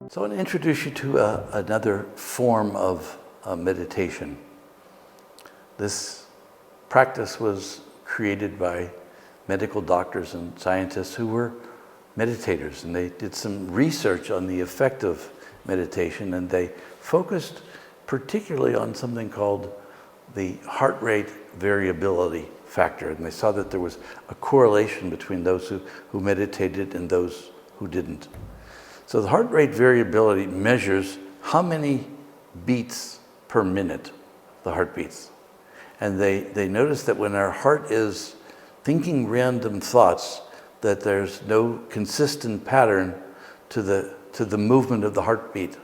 So I want to introduce you to another form of meditation. This practice was created by medical doctors and scientists who were meditators, and they did some research on the effect of meditation, and they focused particularly on something called the heart rate variability factor, and they saw that there was a correlation between those who meditated and those who didn't. So the heart rate variability measures how many beats per minute the heart beats. And they noticed that when our heart is thinking random thoughts, that there's no consistent pattern to the movement of the heartbeat.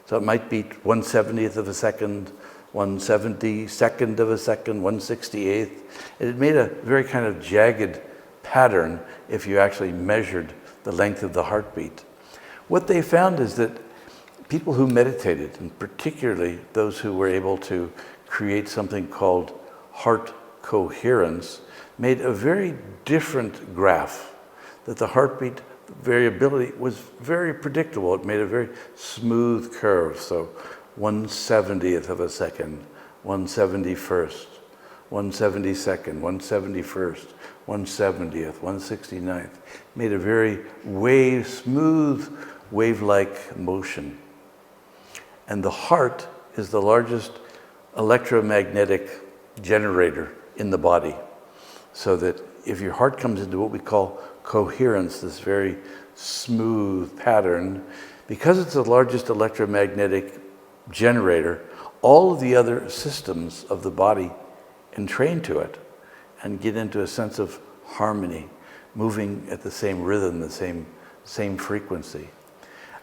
So it might beat 1/70th of a second, 1/72nd of a second, 1/68th. And it made a very kind of jagged pattern if you actually measured the length of the heartbeat. What they found is that people who meditated, and particularly those who were able to create something called heart coherence, made a very different graph, that the heartbeat variability was very predictable. It made a very smooth curve. So 1/70th of a second, 1/71st, 1/72nd, 1/71st, 1/70th, 1/69th. Made a very smooth wave-like motion. And the heart is the largest electromagnetic generator in the body. So that if your heart comes into what we call coherence, this very smooth pattern, because it's the largest electromagnetic generator, all of the other systems of the body entrain to it and get into a sense of harmony, moving at the same rhythm, the same frequency.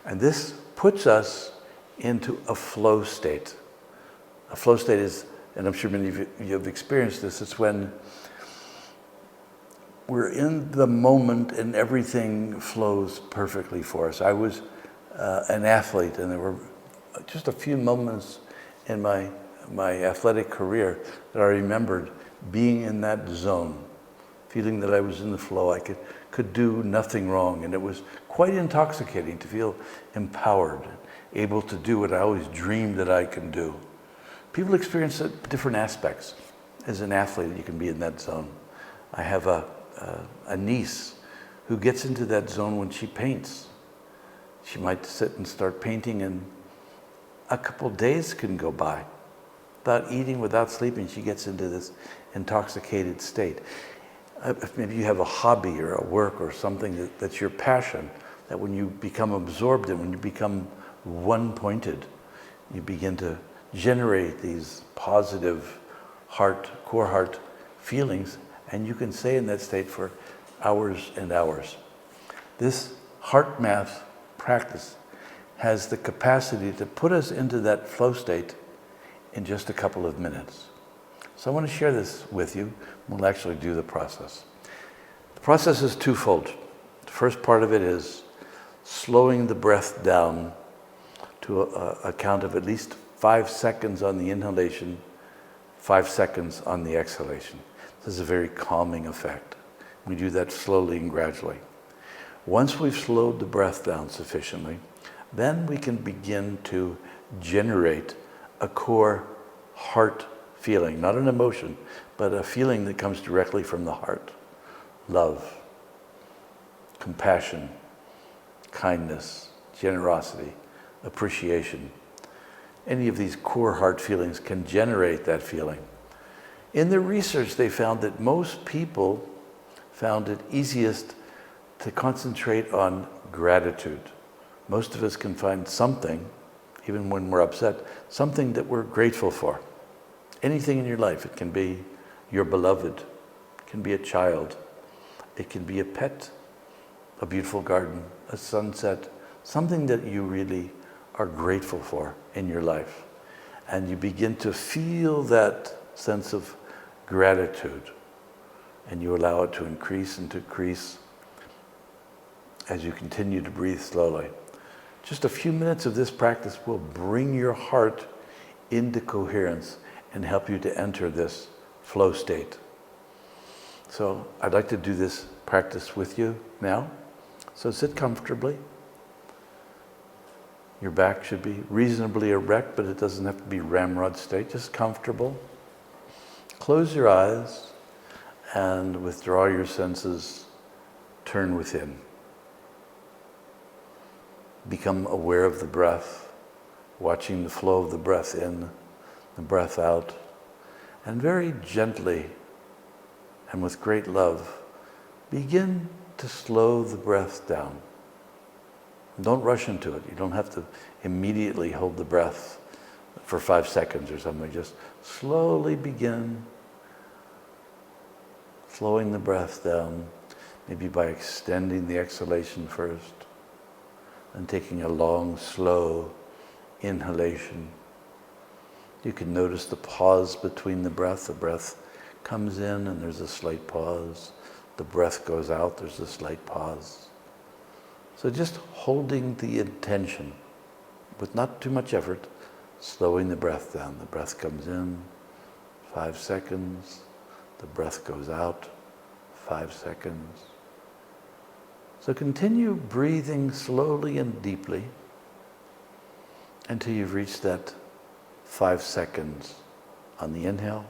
And this puts us into a flow state. A flow state is, and I'm sure many of you have experienced this, it's when we're in the moment and everything flows perfectly for us. I was an athlete, and there were just a few moments in my athletic career that I remembered being in that zone, feeling that I was in the flow. I could do nothing wrong, and it was quite intoxicating to feel empowered, able to do what I always dreamed that I can do. People experience it at different aspects. As an athlete, you can be in that zone. I have a niece who gets into that zone when she paints. She might sit and start painting, and a couple days can go by without eating, without sleeping. She gets into this intoxicated state. Maybe you have a hobby or a work or something that's your passion, that when you become absorbed in, when you become one-pointed, you begin to generate these positive core heart feelings, and you can stay in that state for hours and hours. This heart math practice has the capacity to put us into that flow state in just a couple of minutes. So I want to share this with you. We'll actually do the process. The process is twofold. The first part of it is slowing the breath down to a count of at least 5 seconds on the inhalation, 5 seconds on the exhalation. This is a very calming effect. We do that slowly and gradually. Once we've slowed the breath down sufficiently, then we can begin to generate a core heart feeling, not an emotion, but a feeling that comes directly from the heart. Love, compassion, kindness, generosity, appreciation. Any of these core heart feelings can generate that feeling. In the research, they found that most people found it easiest to concentrate on gratitude. Most of us can find something, even when we're upset, something that we're grateful for. Anything in your life. It can be your beloved, it can be a child, it can be a pet, a beautiful garden, a sunset, something that you really are grateful for in your life. And you begin to feel that sense of gratitude, and you allow it to increase and to increase as you continue to breathe slowly. Just a few minutes of this practice will bring your heart into coherence and help you to enter this flow state. So I'd like to do this practice with you now. So sit comfortably. Your back should be reasonably erect, but it doesn't have to be ramrod state, just comfortable. Close your eyes and withdraw your senses, turn within. Become aware of the breath, watching the flow of the breath in, the breath out, and very gently and with great love, begin to slow the breath down. Don't rush into it. You don't have to immediately hold the breath for 5 seconds or something. Just slowly begin slowing the breath down, maybe by extending the exhalation first and taking a long, slow inhalation. You can notice the pause between the breath. The breath comes in and there's a slight pause. The breath goes out, there's a slight pause. So just holding the intention with not too much effort, slowing the breath down. The breath comes in, 5 seconds. The breath goes out, 5 seconds. So continue breathing slowly and deeply until you've reached that 5 seconds on the inhale,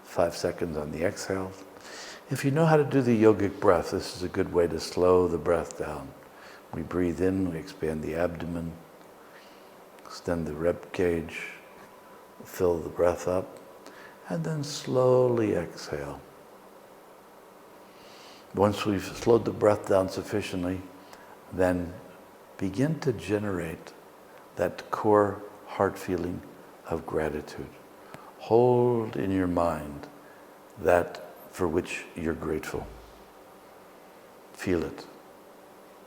5 seconds on the exhale. If you know how to do the yogic breath, this is a good way to slow the breath down. We breathe in, we expand the abdomen, extend the rib cage, fill the breath up, and then slowly exhale. Once we've slowed the breath down sufficiently, then begin to generate that core heart feeling of gratitude. Hold in your mind that for which you're grateful. Feel it.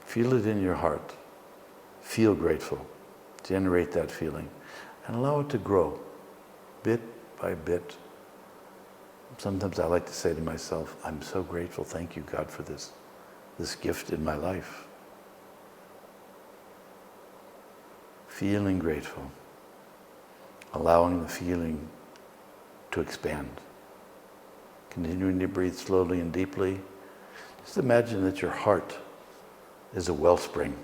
Feel it in your heart. Feel grateful. Generate that feeling and allow it to grow bit by bit. Sometimes I like to say to myself, I'm so grateful, thank you God for this gift in my life. Feeling grateful. Allowing the feeling to expand. Continuing to breathe slowly and deeply. Just imagine that your heart is a wellspring.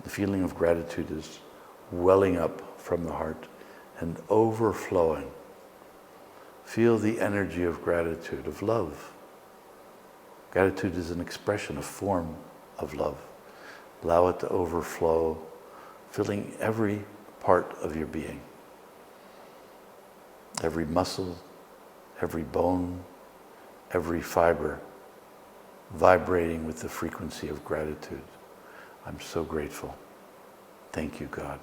The feeling of gratitude is welling up from the heart and overflowing. Feel the energy of gratitude, of love. Gratitude is an expression, a form of love. Allow it to overflow, filling every part of your being. Every muscle, every bone, every fiber, vibrating with the frequency of gratitude. I'm so grateful. Thank you, God.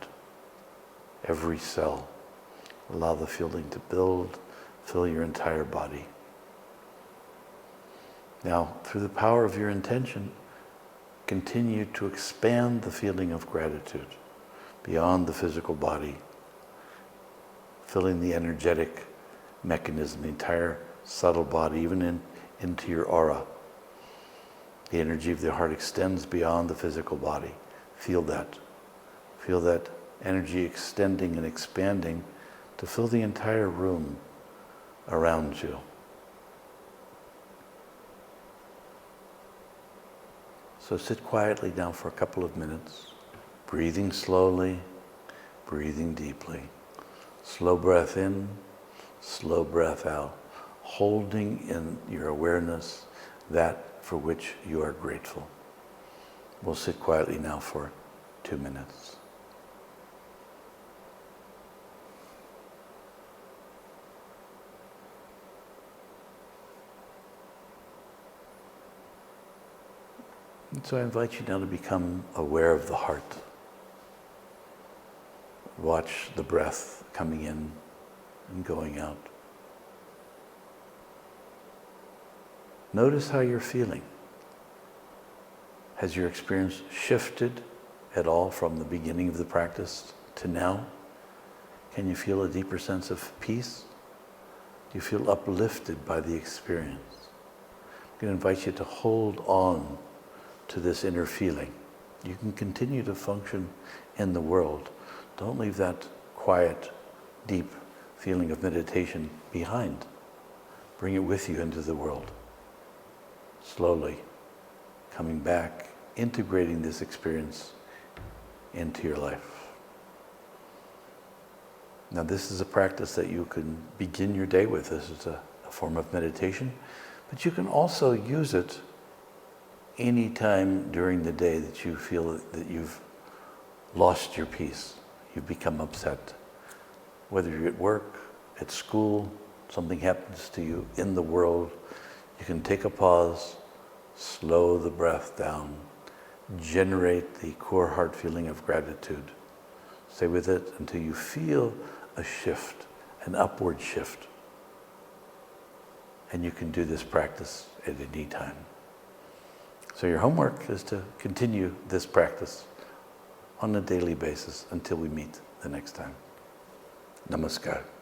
Every cell. Allow the feeling to build, fill your entire body. Now, through the power of your intention, continue to expand the feeling of gratitude beyond the physical body, filling the energetic mechanism, the entire subtle body, even into your aura. The energy of the heart extends beyond the physical body. Feel that. Feel that energy extending and expanding to fill the entire room around you. So sit quietly now for a couple of minutes, breathing slowly, breathing deeply. Slow breath in, slow breath out, holding in your awareness that for which you are grateful. We'll sit quietly now for 2 minutes. And so I invite you now to become aware of the heart. Watch the breath coming in and going out. Notice how you're feeling. Has your experience shifted at all from the beginning of the practice to now? Can you feel a deeper sense of peace? Do you feel uplifted by the experience? I'm going to invite you to hold on to this inner feeling. You can continue to function in the world. Don't leave that quiet, deep feeling of meditation behind. Bring it with you into the world. Slowly coming back, integrating this experience into your life. Now this is a practice that you can begin your day with. This is a form of meditation, but you can also use it any time during the day that you feel that you've lost your peace, you've become upset. Whether you're at work, at school, something happens to you in the world, you can take a pause, slow the breath down, generate the core heart feeling of gratitude. Stay with it until you feel a shift, an upward shift. And you can do this practice at any time. So your homework is to continue this practice on a daily basis until we meet the next time. Namaskar.